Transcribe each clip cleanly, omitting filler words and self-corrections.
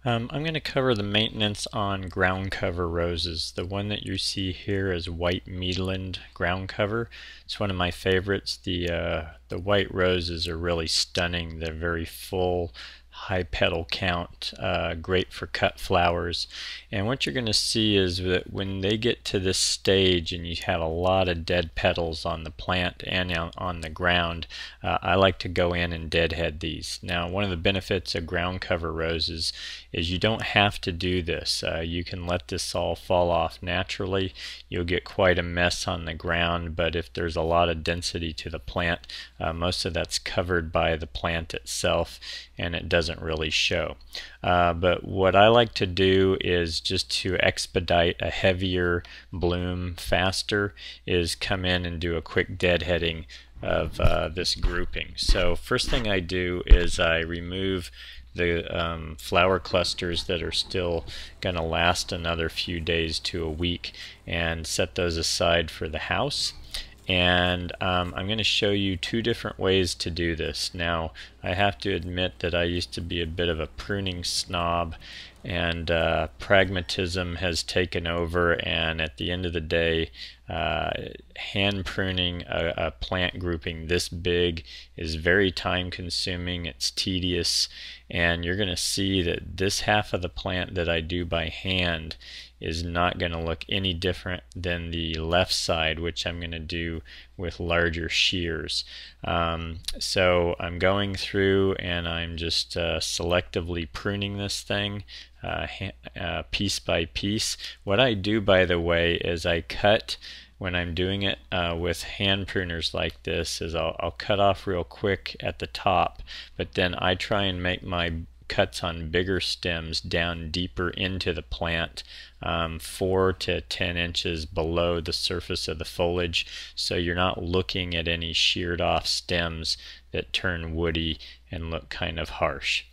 I'm going to cover the maintenance on ground cover roses. The one that you see here is white Midland ground cover. It's one of my favorites. The white roses are really stunning. They're very full, high petal count, great for cut flowers. And what you're going to see is that when they get to this stage and you have a lot of dead petals on the plant and on the ground, I like to go in and deadhead these. Now, one of the benefits of ground cover roses is you don't have to do this. You can let this all fall off naturally. You'll get quite a mess on the ground, but if there's a lot of density to the plant, most of that's covered by the plant itself and it doesn't really show. But what I like to do is just to expedite a heavier bloom faster is come in and do a quick deadheading of this grouping. So first thing I do is I remove the flower clusters that are still going to last another few days to a week and set those aside for the house. And I'm going to show you two different ways to do this. Now, I have to admit that I used to be a bit of a pruning snob, and pragmatism has taken over, and at the end of the day, hand pruning a plant grouping this big is very time consuming, it's tedious, and you're going to see that this half of the plant that I do by hand is not going to look any different than the left side, which I'm going to do with larger shears. So I'm going through and I'm just selectively pruning this thing piece by piece. What I do, by the way, is I cut when I'm doing it with hand pruners like this is I'll cut off real quick at the top, but then I try and make my cuts on bigger stems down deeper into the plant, 4 to 10 inches below the surface of the foliage, so you're not looking at any sheared off stems that turn woody and look kind of harsh.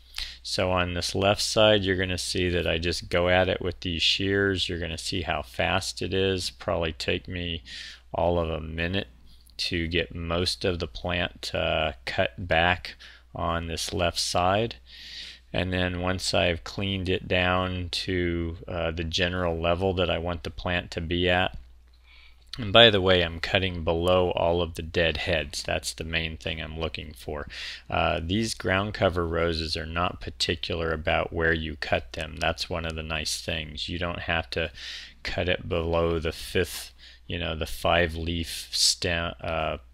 So on this left side, you're going to see that I just go at it with these shears. You're going to see how fast it is. Probably take me all of a minute to get most of the plant cut back on this left side. And then once I've cleaned it down to the general level that I want the plant to be at, and by the way, I'm cutting below all of the dead heads. That's the main thing I'm looking for. These ground cover roses are not particular about where you cut them. That's one of the nice things. You don't have to cut it below the fifth, the 5-leaf stem,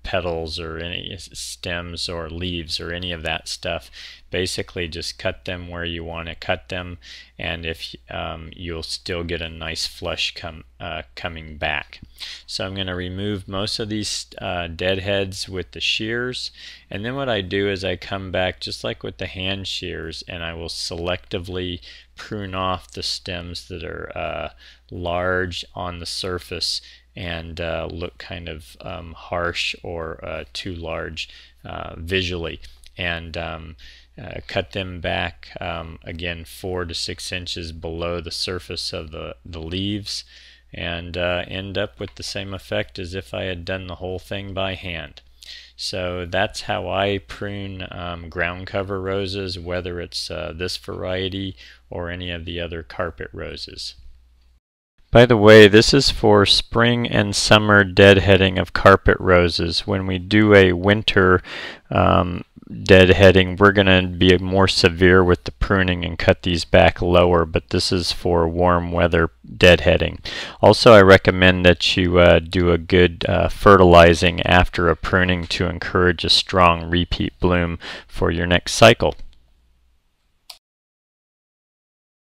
petals or any stems or leaves or any of that stuff. Basically just cut them where you want to cut them, and if you'll still get a nice flush coming back. So I'm going to remove most of these dead heads with the shears, and then what I do is I come back just like with the hand shears and I will selectively prune off the stems that are large on the surface and look kind of harsh or too large visually, and cut them back again 4 to 6 inches below the surface of the leaves, and end up with the same effect as if I had done the whole thing by hand. So that's how I prune ground cover roses, whether it's this variety or any of the other carpet roses. By the way, this is for spring and summer deadheading of carpet roses. When we do a winter deadheading, we're going to be more severe with the pruning and cut these back lower, but this is for warm weather deadheading. Also, I recommend that you do a good fertilizing after a pruning to encourage a strong repeat bloom for your next cycle.